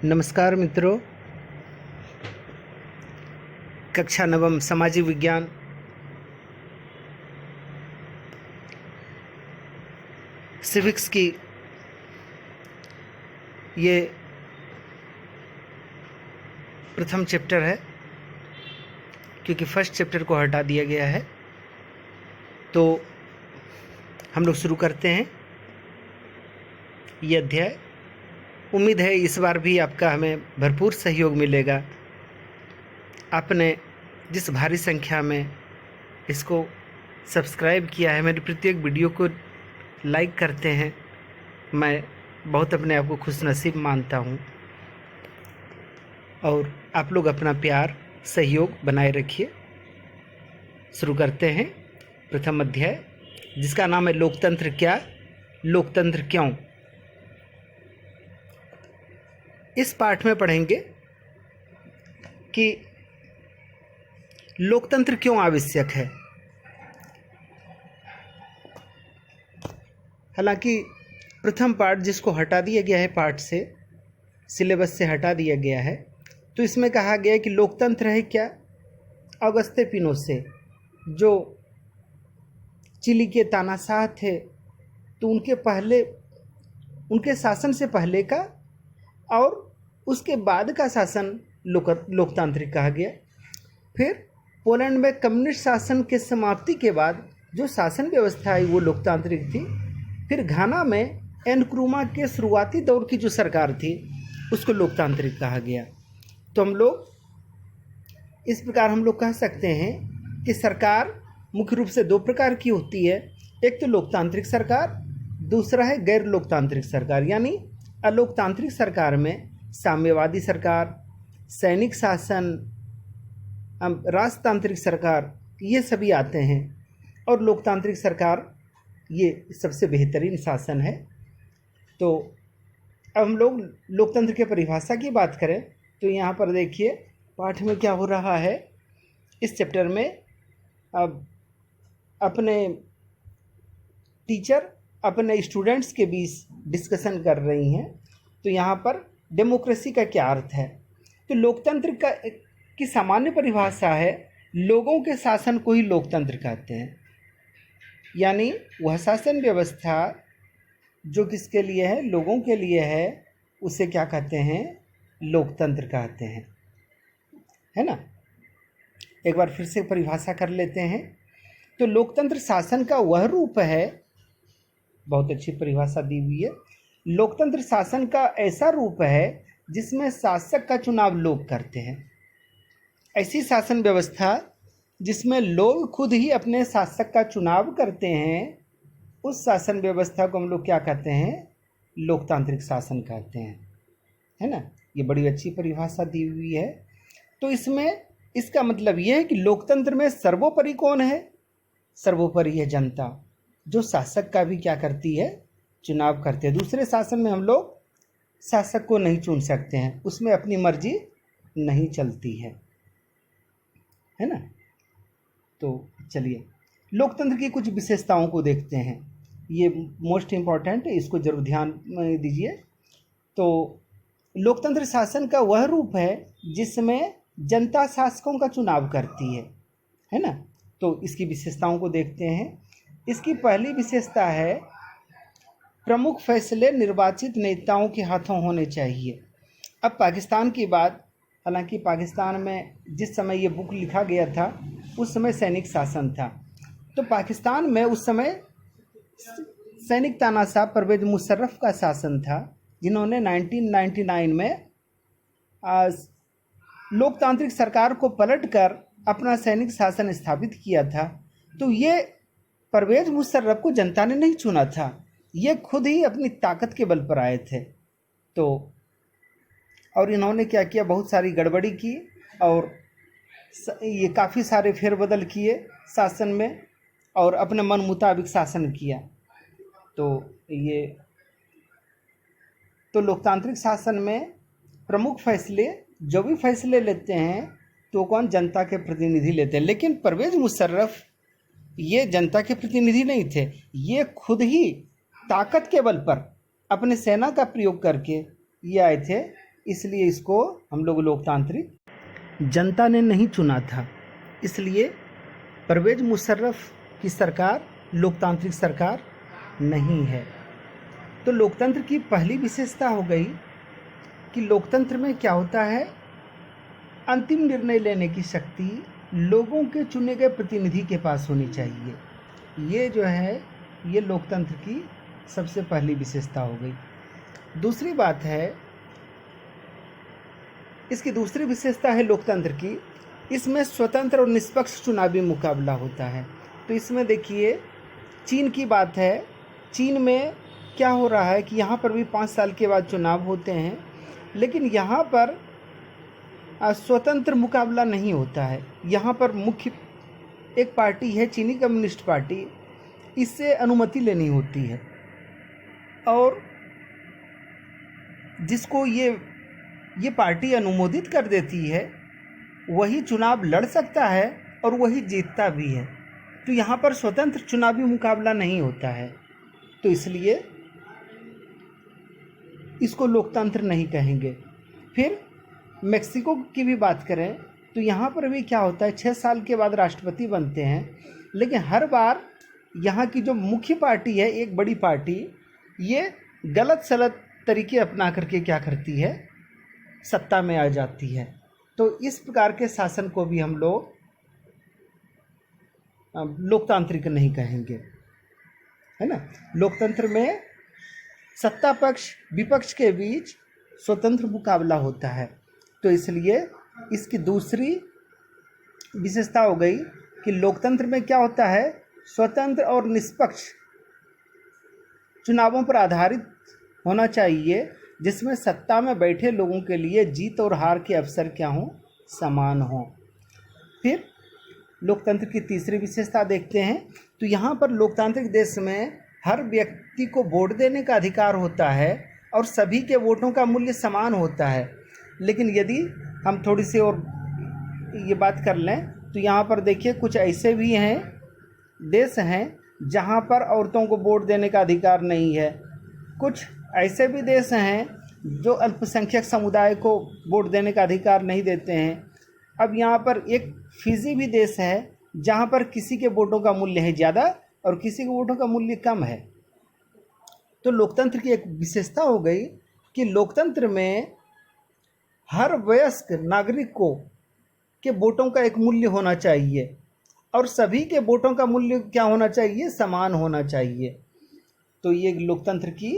नमस्कार मित्रों, कक्षा नवम सामाजिक विज्ञान सिविक्स की ये प्रथम चैप्टर है, क्योंकि फर्स्ट चैप्टर को हटा दिया गया है। तो हम लोग शुरू करते हैं ये अध्याय। उम्मीद है इस बार भी आपका हमें भरपूर सहयोग मिलेगा। आपने जिस भारी संख्या में इसको सब्सक्राइब किया है, मेरी प्रत्येक वीडियो को लाइक करते हैं, मैं बहुत अपने आप को खुशनसीब मानता हूँ। और आप लोग अपना प्यार सहयोग बनाए रखिए। शुरू करते हैं प्रथम अध्याय, जिसका नाम है लोकतंत्र क्या, लोकतंत्र क्यों। इस पाठ में पढ़ेंगे कि लोकतंत्र क्यों आवश्यक है। हालांकि प्रथम पाठ जिसको हटा दिया गया है, पाठ से सिलेबस से हटा दिया गया है, तो इसमें कहा गया है कि लोकतंत्र है क्या। ऑगस्टे पिनोशे जो चिली के तानाशाह थे, तो उनके शासन से पहले का और उसके बाद का शासन लोकतांत्रिक कहा गया। फिर पोलैंड में कम्युनिस्ट शासन के समाप्ति के बाद जो शासन व्यवस्था आई वो लोकतांत्रिक थी। फिर घाना में एनक्रूमा के शुरुआती दौर की जो सरकार थी उसको लोकतांत्रिक कहा गया। तो हम लोग इस प्रकार हम लोग कह सकते हैं कि सरकार मुख्य रूप से दो प्रकार की होती है। एक तो लोकतांत्रिक सरकार, दूसरा है गैर लोकतांत्रिक सरकार। यानी अलोकतांत्रिक सरकार में साम्यवादी सरकार, सैनिक शासन, राजतांत्रिक सरकार, ये सभी आते हैं। और लोकतांत्रिक सरकार ये सबसे बेहतरीन शासन है। तो अब हम लोग लोकतंत्र के परिभाषा की बात करें तो यहाँ पर देखिए पाठ में क्या हो रहा है। इस चैप्टर में अब अपने टीचर अपने स्टूडेंट्स के बीच डिस्कशन कर रही हैं। तो यहाँ पर डेमोक्रेसी का क्या अर्थ है। तो लोकतंत्र की सामान्य परिभाषा है, लोगों के शासन को ही लोकतंत्र कहते हैं। यानी वह शासन व्यवस्था जो किसके लिए है, लोगों के लिए है, उसे क्या कहते हैं, लोकतंत्र कहते हैं, है ना। एक बार फिर से परिभाषा कर लेते हैं। तो लोकतंत्र शासन का वह रूप है, बहुत अच्छी परिभाषा दी हुई है। लोकतंत्र शासन का ऐसा रूप है जिसमें शासक का चुनाव लोग करते हैं। ऐसी शासन व्यवस्था जिसमें लोग खुद ही अपने शासक का चुनाव करते हैं, उस शासन व्यवस्था को हम लोग क्या कहते हैं, लोकतांत्रिक शासन कहते हैं, है ना। ये बड़ी अच्छी परिभाषा दी हुई है। तो इसमें इसका मतलब ये है कि लोकतंत्र में सर्वोपरि कौन है, सर्वोपरि है जनता, जो शासक का भी क्या करती है, चुनाव करते हैं। दूसरे शासन में हम लोग शासक को नहीं चुन सकते हैं, उसमें अपनी मर्जी नहीं चलती है ना। तो चलिए लोकतंत्र की कुछ विशेषताओं को देखते हैं। ये मोस्ट इम्पॉर्टेंट है, इसको जरूर ध्यान दीजिए। तो लोकतंत्र शासन का वह रूप है जिसमें जनता शासकों का चुनाव करती है ना। तो इसकी विशेषताओं को देखते हैं। इसकी पहली विशेषता है, प्रमुख फैसले निर्वाचित नेताओं के हाथों होने चाहिए। अब पाकिस्तान की बात, हालांकि पाकिस्तान में जिस समय ये बुक लिखा गया था उस समय सैनिक शासन था। तो पाकिस्तान में उस समय सैनिक तानाशाह परवेज मुशर्रफ का शासन था, जिन्होंने 1999 में लोकतांत्रिक सरकार को पलटकर अपना सैनिक शासन स्थापित किया था। तो ये परवेज मुशर्रफ को जनता ने नहीं चुना था, ये खुद ही अपनी ताकत के बल पर आए थे। तो और इन्होंने क्या किया, बहुत सारी गड़बड़ी की और ये काफ़ी सारे फेरबदल किए शासन में और अपने मन मुताबिक शासन किया। तो लोकतांत्रिक शासन में प्रमुख फैसले, जो भी फैसले लेते हैं तो कौन, जनता के प्रतिनिधि लेते हैं। लेकिन परवेज मुशर्रफ ये जनता के प्रतिनिधि नहीं थे, ये खुद ही ताकत के बल पर अपने सेना का प्रयोग करके ये आए थे इसलिए इसको हम लोग लोकतांत्रिक, जनता ने नहीं चुना था, इसलिए परवेज़ मुशर्रफ की सरकार लोकतांत्रिक सरकार नहीं है। तो लोकतंत्र की पहली विशेषता हो गई कि लोकतंत्र में क्या होता है, अंतिम निर्णय लेने की शक्ति लोगों के चुने गए प्रतिनिधि के पास होनी चाहिए। ये जो है ये लोकतंत्र की सबसे पहली विशेषता हो गई। दूसरी बात है, इसकी दूसरी विशेषता है लोकतंत्र की, इसमें स्वतंत्र और निष्पक्ष चुनावी मुकाबला होता है। तो इसमें देखिए चीन की बात है, चीन में क्या हो रहा है कि यहाँ पर भी 5 साल के बाद चुनाव होते हैं, लेकिन यहाँ पर स्वतंत्र मुकाबला नहीं होता है। यहाँ पर मुख्य एक पार्टी है चीनी कम्युनिस्ट पार्टी, इससे अनुमति लेनी होती है और जिसको ये पार्टी अनुमोदित कर देती है वही चुनाव लड़ सकता है और वही जीतता भी है। तो यहाँ पर स्वतंत्र चुनावी मुकाबला नहीं होता है, तो इसलिए इसको लोकतंत्र नहीं कहेंगे। फिर मेक्सिको की भी बात करें तो यहाँ पर भी क्या होता है, 6 साल के बाद राष्ट्रपति बनते हैं, लेकिन हर बार यहाँ की जो मुख्य पार्टी है, एक बड़ी पार्टी, ये गलत सलत तरीके अपना करके क्या करती है, सत्ता में आ जाती है। तो इस प्रकार के शासन को भी हम लोग लोकतांत्रिक नहीं कहेंगे, है ना। लोकतंत्र में सत्ता पक्ष विपक्ष के बीच स्वतंत्र मुकाबला होता है। तो इसलिए इसकी दूसरी विशेषता हो गई कि लोकतंत्र में क्या होता है, स्वतंत्र और निष्पक्ष चुनावों पर आधारित होना चाहिए, जिसमें सत्ता में बैठे लोगों के लिए जीत और हार के अवसर क्या हों, समान हों। फिर लोकतंत्र की तीसरी विशेषता देखते हैं, तो यहाँ पर लोकतांत्रिक देश में हर व्यक्ति को वोट देने का अधिकार होता है और सभी के वोटों का मूल्य समान होता है। लेकिन यदि हम थोड़ी सी और ये बात कर लें तो यहाँ पर देखिए कुछ ऐसे भी हैं देश हैं जहाँ पर औरतों को वोट देने का अधिकार नहीं है, कुछ ऐसे भी देश हैं जो अल्पसंख्यक समुदाय को वोट देने का अधिकार नहीं देते हैं। अब यहाँ पर एक फिजी भी देश है जहाँ पर किसी के वोटों का मूल्य है ज़्यादा और किसी के वोटों का मूल्य कम है। तो लोकतंत्र की एक विशेषता हो गई कि लोकतंत्र में हर वयस्क नागरिक को के वोटों का एक मूल्य होना चाहिए और सभी के वोटों का मूल्य क्या होना चाहिए, समान होना चाहिए। तो ये लोकतंत्र की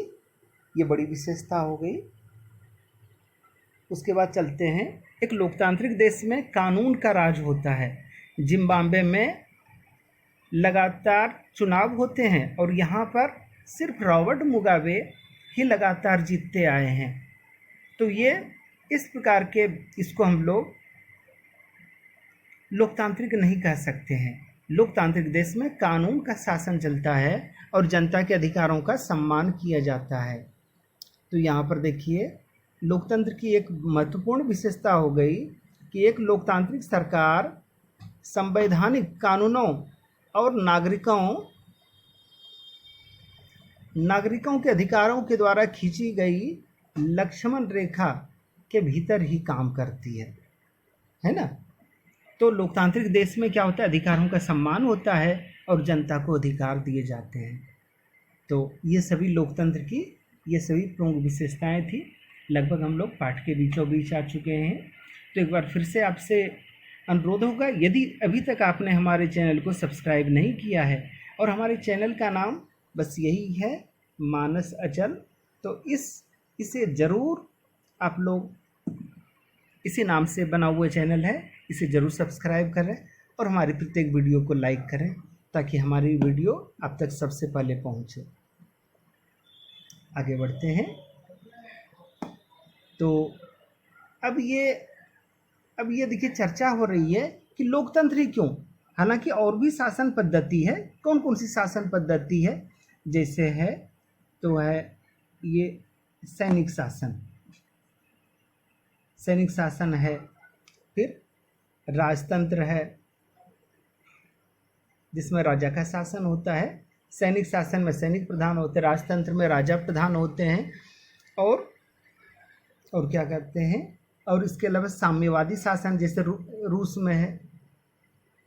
ये बड़ी विशेषता हो गई। उसके बाद चलते हैं, एक लोकतांत्रिक देश में कानून का राज होता है। जिम्बाब्वे में लगातार चुनाव होते हैं और यहाँ पर सिर्फ रॉबर्ट मुगाबे ही लगातार जीतते आए हैं। तो ये इस प्रकार के इसको हम लोग लोकतांत्रिक नहीं कह सकते हैं। लोकतांत्रिक देश में कानून का शासन चलता है और जनता के अधिकारों का सम्मान किया जाता है। तो यहाँ पर देखिए लोकतंत्र की एक महत्वपूर्ण विशेषता हो गई कि एक लोकतांत्रिक सरकार संवैधानिक कानूनों और नागरिकों के अधिकारों के द्वारा खींची गई लक्ष्मण रेखा के भीतर ही काम करती है ना। तो लोकतांत्रिक देश में क्या होता है, अधिकारों का सम्मान होता है और जनता को अधिकार दिए जाते हैं। तो ये सभी लोकतंत्र की ये सभी प्रमुख विशेषताएं थी। लगभग हम लोग पाठ के बीचों बीच आ चुके हैं। तो एक बार फिर से आपसे अनुरोध होगा, यदि अभी तक आपने हमारे चैनल को सब्सक्राइब नहीं किया है और हमारे चैनल का नाम बस यही है, मानस अचल, तो इसे ज़रूर आप लोग, इसी नाम से बना हुआ चैनल है, इसे ज़रूर सब्सक्राइब करें और हमारी प्रत्येक वीडियो को लाइक करें ताकि हमारी वीडियो आप तक सबसे पहले पहुंचे। आगे बढ़ते हैं। तो अब ये देखिए चर्चा हो रही है कि लोकतंत्र ही क्यों, हालांकि और भी शासन पद्धति है। कौन कौन सी शासन पद्धति है, जैसे है तो है ये सैनिक शासन है, फिर राजतंत्र है जिसमें राजा का शासन होता है, सैनिक शासन में सैनिक प्रधान होते हैं, राजतंत्र में राजा प्रधान होते हैं, और और क्या कहते हैं, और इसके अलावा साम्यवादी शासन, जैसे रूस में है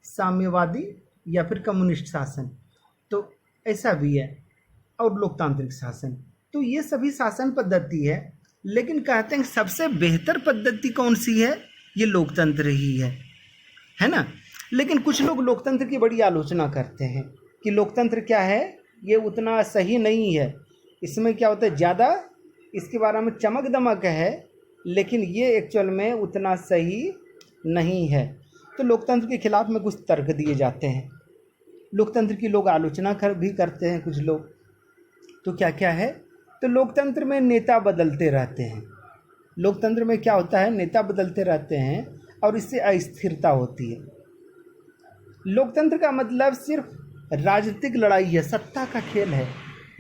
साम्यवादी या फिर कम्युनिस्ट शासन, तो ऐसा भी है, और लोकतांत्रिक शासन। तो ये सभी शासन पद्धति है, लेकिन कहते हैं सबसे बेहतर पद्धति कौन सी है, ये लोकतंत्र ही है ना। लेकिन कुछ लोग लोकतंत्र की बड़ी आलोचना करते हैं कि लोकतंत्र क्या है, ये उतना सही नहीं है, इसमें क्या होता है, ज़्यादा इसके बारे में चमक दमक है, लेकिन ये एक्चुअल में उतना सही नहीं है। तो लोकतंत्र के खिलाफ में कुछ तर्क दिए जाते हैं, लोकतंत्र की लोग आलोचना भी करते हैं कुछ लोग। तो क्या क्या है, तो लोकतंत्र में नेता बदलते रहते हैं। लोकतंत्र में क्या होता है, नेता बदलते रहते हैं और इससे अस्थिरता होती है। लोकतंत्र का मतलब सिर्फ राजनीतिक लड़ाई है, सत्ता का खेल है।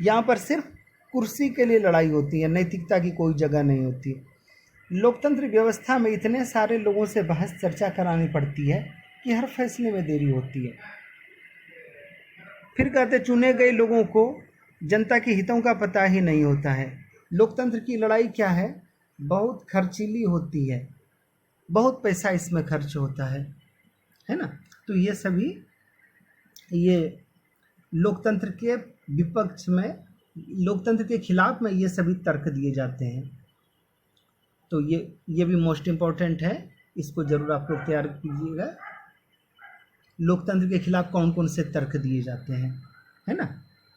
यहाँ पर सिर्फ कुर्सी के लिए लड़ाई होती है, नैतिकता की कोई जगह नहीं होती। लोकतंत्र व्यवस्था में इतने सारे लोगों से बहस चर्चा करानी पड़ती है कि हर फैसले में देरी होती है। फिर कहते चुने गए लोगों को जनता के हितों का पता ही नहीं होता है। लोकतंत्र की लड़ाई क्या है, बहुत खर्चीली होती है, बहुत पैसा इसमें खर्च होता है ना। तो ये सभी ये लोकतंत्र के विपक्ष में, लोकतंत्र के खिलाफ में ये सभी तर्क दिए जाते हैं। तो ये भी मोस्ट इम्पॉर्टेंट है, इसको ज़रूर आप लोग तैयार कीजिएगा। लोकतंत्र के खिलाफ कौन कौन से तर्क दिए जाते हैं, है ना,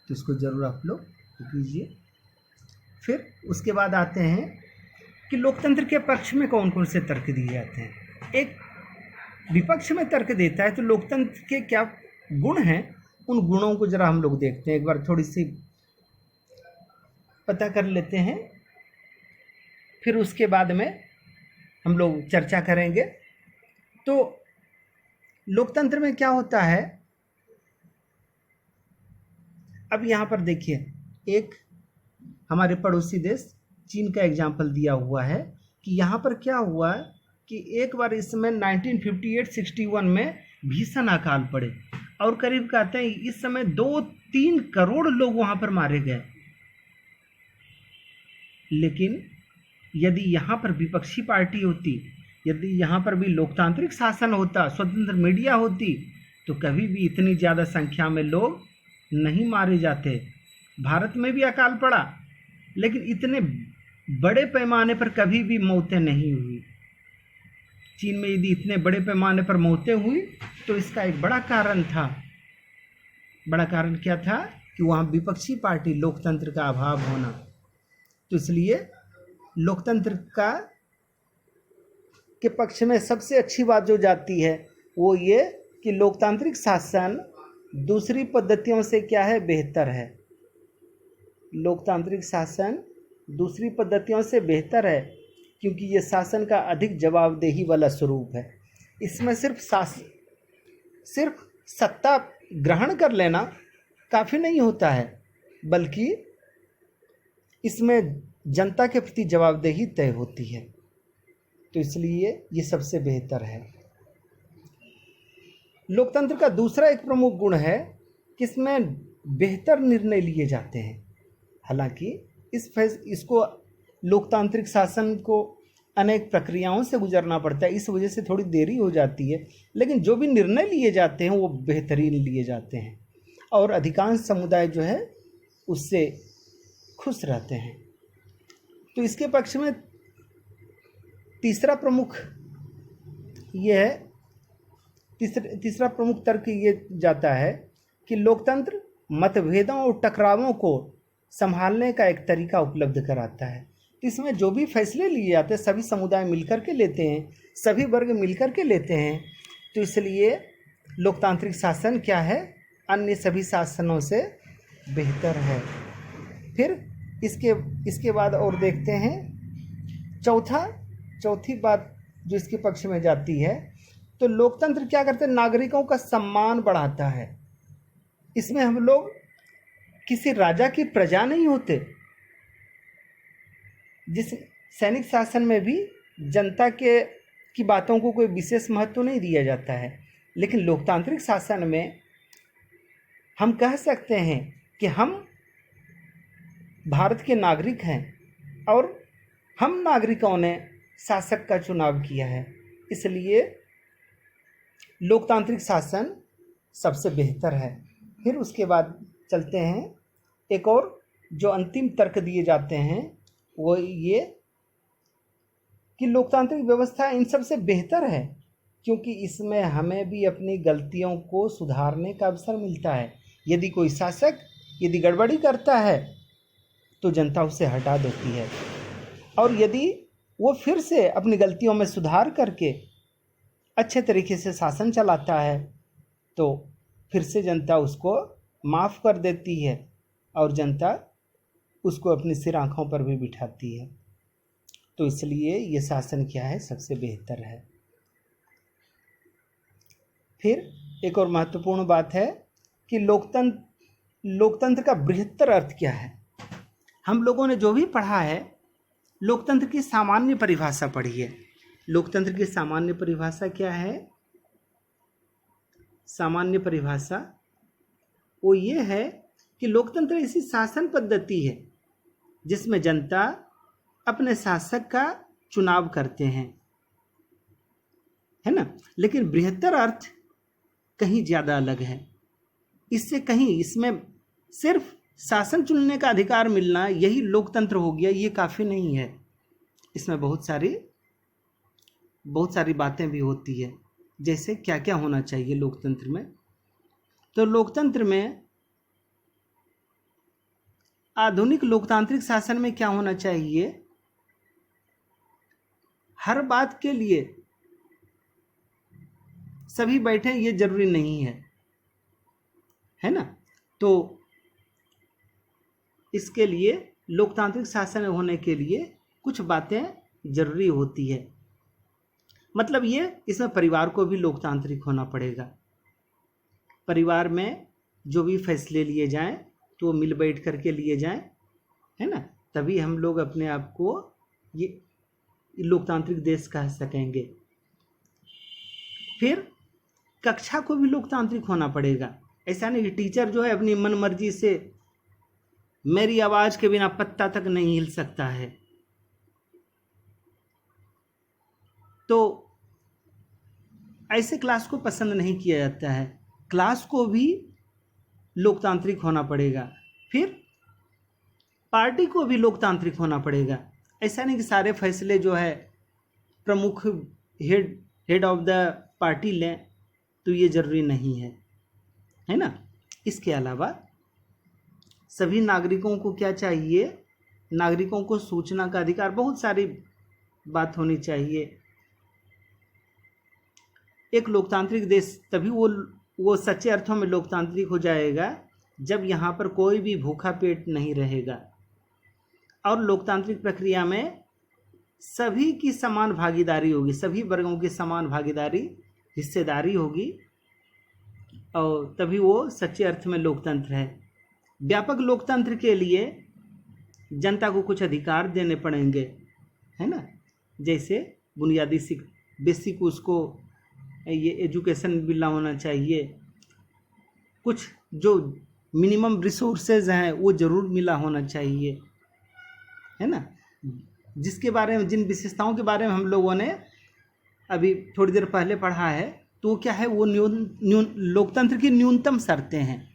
तो इसको ज़रूर आप लोग कीजिए। फिर उसके बाद आते हैं कि लोकतंत्र के पक्ष में कौन कौन से तर्क दिए जाते हैं। एक विपक्ष में तर्क देता है, तो लोकतंत्र के क्या गुण हैं, उन गुणों को ज़रा हम लोग देखते हैं, एक बार थोड़ी सी पता कर लेते हैं, फिर उसके बाद में हम लोग चर्चा करेंगे। तो लोकतंत्र में क्या होता है, अब यहाँ पर देखिए, एक हमारे पड़ोसी देश चीन का एग्जाम्पल दिया हुआ है कि यहाँ पर क्या हुआ कि एक बार इसमें 1958-61 में भीषण अकाल पड़े और करीब कहते हैं इस समय 2-3 करोड़ लोग वहाँ पर मारे गए। लेकिन यदि यहाँ पर विपक्षी पार्टी होती, यदि यहाँ पर भी लोकतांत्रिक शासन होता, स्वतंत्र मीडिया होती, तो कभी भी इतनी ज़्यादा संख्या में लोग नहीं मारे जाते। भारत में भी अकाल पड़ा, लेकिन इतने बड़े पैमाने पर कभी भी मौतें नहीं हुई। चीन में यदि इतने बड़े पैमाने पर मौतें हुई तो इसका एक बड़ा कारण था। बड़ा कारण क्या था कि वहाँ विपक्षी पार्टी, लोकतंत्र का अभाव होना। तो इसलिए लोकतंत्र का के पक्ष में सबसे अच्छी बात जो जाती है वो ये कि लोकतांत्रिक शासन दूसरी पद्धतियों से क्या है, बेहतर है। लोकतांत्रिक शासन दूसरी पद्धतियों से बेहतर है क्योंकि ये शासन का अधिक जवाबदेही वाला स्वरूप है। इसमें सिर्फ सत्ता ग्रहण कर लेना काफ़ी नहीं होता है, बल्कि इसमें जनता के प्रति जवाबदेही तय होती है। तो इसलिए ये सबसे बेहतर है। लोकतंत्र का दूसरा एक प्रमुख गुण है कि इसमें बेहतर निर्णय लिए जाते हैं। हालांकि इसको लोकतांत्रिक शासन को अनेक प्रक्रियाओं से गुजरना पड़ता है, इस वजह से थोड़ी देरी हो जाती है, लेकिन जो भी निर्णय लिए जाते हैं वो बेहतरीन लिए जाते हैं और अधिकांश समुदाय जो है उससे खुश रहते हैं। तो इसके पक्ष में तीसरा प्रमुख तर्क ये जाता है कि लोकतंत्र मतभेदों और टकरावों को संभालने का एक तरीका उपलब्ध कराता है। तो इसमें जो भी फैसले लिए जाते हैं सभी समुदाय मिलकर के लेते हैं, सभी वर्ग मिलकर के लेते हैं। तो इसलिए लोकतांत्रिक शासन क्या है, अन्य सभी शासनों से बेहतर है। फिर इसके बाद और देखते हैं चौथी बात जो इसके पक्ष में जाती है, तो लोकतंत्र क्या करते हैं, नागरिकों का सम्मान बढ़ाता है। इसमें हम लोग किसी राजा की प्रजा नहीं होते। जिस सैनिक शासन में भी जनता की बातों को कोई विशेष महत्व नहीं दिया जाता है, लेकिन लोकतांत्रिक शासन में हम कह सकते हैं कि हम भारत के नागरिक हैं और हम नागरिकों ने शासक का चुनाव किया है, इसलिए लोकतांत्रिक शासन सबसे बेहतर है। फिर उसके बाद चलते हैं, एक और जो अंतिम तर्क दिए जाते हैं वो ये कि लोकतांत्रिक व्यवस्था इन सबसे बेहतर है क्योंकि इसमें हमें भी अपनी गलतियों को सुधारने का अवसर मिलता है। यदि कोई शासक यदि गड़बड़ी करता है तो जनता उसे हटा देती है, और यदि वो फिर से अपनी गलतियों में सुधार करके अच्छे तरीके से शासन चलाता है तो फिर से जनता उसको माफ़ कर देती है और जनता उसको अपनी सिर आँखों पर भी बिठाती है। तो इसलिए ये शासन क्या है, सबसे बेहतर है। फिर एक और महत्वपूर्ण बात है कि लोकतंत्र का बृहत्तर अर्थ क्या है। हम लोगों ने जो भी पढ़ा है, लोकतंत्र की सामान्य परिभाषा पढ़ी है। लोकतंत्र की सामान्य परिभाषा क्या है? सामान्य परिभाषा वो ये है कि लोकतंत्र ऐसी शासन पद्धति है जिसमें जनता अपने शासक का चुनाव करते हैं, है ना। लेकिन बृहत्तर अर्थ कहीं ज़्यादा अलग है। इससे कहीं इसमें सिर्फ शासन चुनने का अधिकार मिलना यही लोकतंत्र हो गया, ये काफ़ी नहीं है। इसमें बहुत सारी बातें भी होती है, जैसे क्या क्या होना चाहिए लोकतंत्र में। तो लोकतंत्र में, आधुनिक लोकतांत्रिक शासन में क्या होना चाहिए, हर बात के लिए सभी बैठे ये जरूरी नहीं है ना। तो इसके लिए लोकतांत्रिक शासन होने के लिए कुछ बातें जरूरी होती है। मतलब ये, इसमें परिवार को भी लोकतांत्रिक होना पड़ेगा। परिवार में जो भी फैसले लिए जाएं तो वो मिल बैठ करके लिए जाएं, है ना। तभी हम लोग अपने आप को ये लोकतांत्रिक देश कह सकेंगे। फिर कक्षा को भी लोकतांत्रिक होना पड़ेगा। ऐसा नहीं कि टीचर जो है अपनी मन मर्जी से मेरी आवाज के बिना पत्ता तक नहीं हिल सकता है। तो ऐसे क्लास को पसंद नहीं किया जाता है। क्लास को भी लोकतांत्रिक होना पड़ेगा। फिर पार्टी को भी लोकतांत्रिक होना पड़ेगा। ऐसा नहीं कि सारे फैसले जो है प्रमुख हेड ऑफ द पार्टी लें, तो ये जरूरी नहीं है ना। इसके अलावा सभी नागरिकों को क्या चाहिए, नागरिकों को सूचना का अधिकार, बहुत सारी बात होनी चाहिए। एक लोकतांत्रिक देश तभी वो सच्चे अर्थों में लोकतांत्रिक हो जाएगा जब यहाँ पर कोई भी भूखा पेट नहीं रहेगा और लोकतांत्रिक प्रक्रिया में सभी की समान भागीदारी होगी, सभी वर्गों की समान भागीदारी, हिस्सेदारी होगी, और तभी वो सच्चे अर्थ में लोकतंत्र है। व्यापक लोकतंत्र के लिए जनता को कुछ अधिकार देने पड़ेंगे, है ना। जैसे बुनियादी बेसिक उसको ये एजुकेशन मिलना होना चाहिए, कुछ जो मिनिमम रिसोर्सेज हैं वो ज़रूर मिला होना चाहिए, है ना। जिसके बारे में, जिन विशेषताओं के बारे में हम लोगों ने अभी थोड़ी देर पहले पढ़ा है, तो क्या है, वो लोकतंत्र की न्यूनतम शर्तें हैं।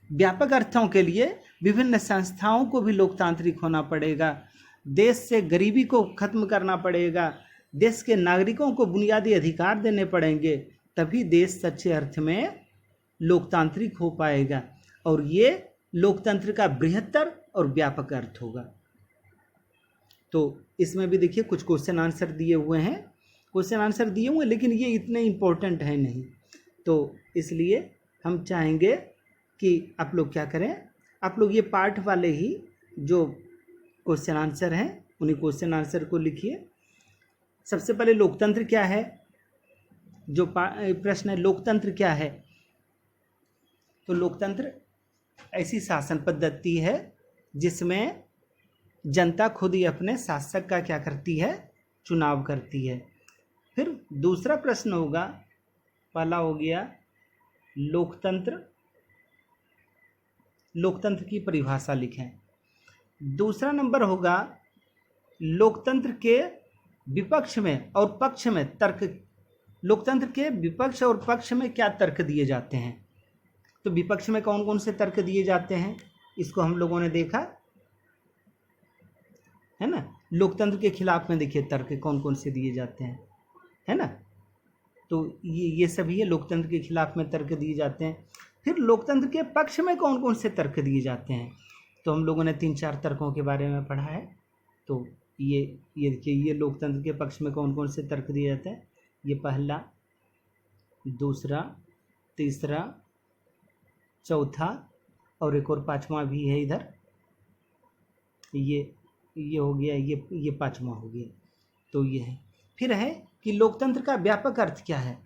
व्यापक अर्थों के लिए विभिन्न संस्थाओं को भी लोकतांत्रिक होना पड़ेगा, देश से गरीबी को खत्म करना पड़ेगा, देश के नागरिकों को बुनियादी अधिकार देने पड़ेंगे, तभी देश सच्चे अर्थ में लोकतांत्रिक हो पाएगा। और ये लोकतंत्र का बृहत्तर और व्यापक अर्थ होगा। तो इसमें भी देखिए कुछ क्वेश्चन आंसर दिए हुए हैं, लेकिन ये इतने इम्पोर्टेंट है नहीं। तो इसलिए हम चाहेंगे कि आप लोग क्या करें, आप लोग ये पार्ट वाले ही जो क्वेश्चन आंसर हैं उन्हीं क्वेश्चन आंसर को लिखिए। सबसे पहले लोकतंत्र क्या है, जो प्रश्न है लोकतंत्र क्या है, तो लोकतंत्र ऐसी शासन पद्धति है जिसमें जनता खुद ही अपने शासक का क्या करती है, चुनाव करती है। फिर दूसरा प्रश्न होगा, पहला हो गया लोकतंत्र की परिभाषा लिखें। दूसरा नंबर होगा लोकतंत्र के विपक्ष में और पक्ष में लोकतंत्र के विपक्ष और पक्ष में क्या तर्क दिए जाते हैं। तो विपक्ष में कौन कौन से तर्क दिए जाते हैं, इसको हम लोगों ने देखा है ना। लोकतंत्र के खिलाफ में देखिए तर्क कौन कौन से दिए जाते हैं, है ना। तो ये सभी है, लोकतंत्र के खिलाफ में तर्क दिए जाते हैं। फिर लोकतंत्र के पक्ष में कौन कौन से तर्क दिए जाते हैं, तो हम लोगों ने 3-4 तर्कों के बारे में पढ़ा है। तो ये देखिए, ये लोकतंत्र के पक्ष में कौन कौन से तर्क दिए जाते हैं। ये पहला, दूसरा, तीसरा, चौथा और एक और 5वां भी है इधर। ये हो गया, ये 5वां हो गया। तो ये है। फिर है कि लोकतंत्र का व्यापक अर्थ क्या है।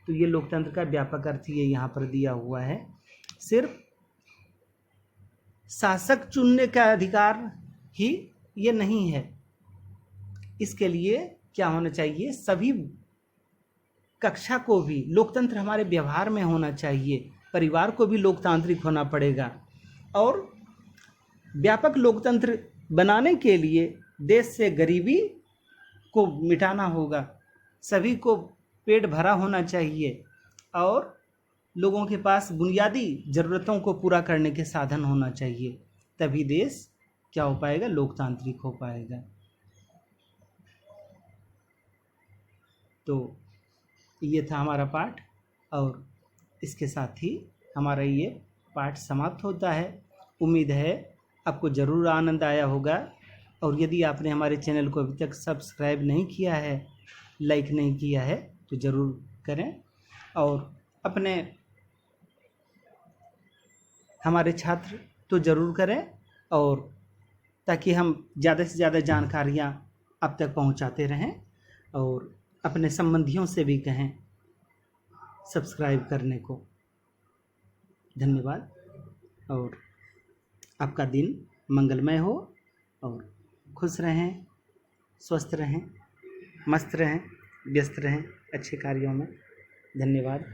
तो ये लोकतंत्र का व्यापक अर्थ ये यहाँ पर दिया हुआ है, सिर्फ शासक चुनने का अधिकार ही ये नहीं है। इसके लिए क्या होना चाहिए, सभी कक्षा को भी लोकतंत्र हमारे व्यवहार में होना चाहिए, परिवार को भी लोकतांत्रिक होना पड़ेगा। और व्यापक लोकतंत्र बनाने के लिए देश से गरीबी को मिटाना होगा, सभी को पेट भरा होना चाहिए और लोगों के पास बुनियादी ज़रूरतों को पूरा करने के साधन होना चाहिए, तभी देश क्या हो पाएगा, लोकतांत्रिक हो पाएगा। तो ये था हमारा पाठ और इसके साथ ही हमारा ये पाठ समाप्त होता है। उम्मीद है आपको ज़रूर आनंद आया होगा। और यदि आपने हमारे चैनल को अभी तक सब्सक्राइब नहीं किया है, लाइक नहीं किया है, तो ज़रूर करें। और अपने हमारे छात्र तो ज़रूर करें, और ताकि हम ज़्यादा से ज़्यादा जानकारियाँ आप तक पहुँचाते रहें। और अपने संबंधियों से भी कहें सब्सक्राइब करने को। धन्यवाद और आपका दिन मंगलमय हो और खुश रहें, स्वस्थ रहें, मस्त रहें, व्यस्त रहें अच्छे कार्यों में। धन्यवाद।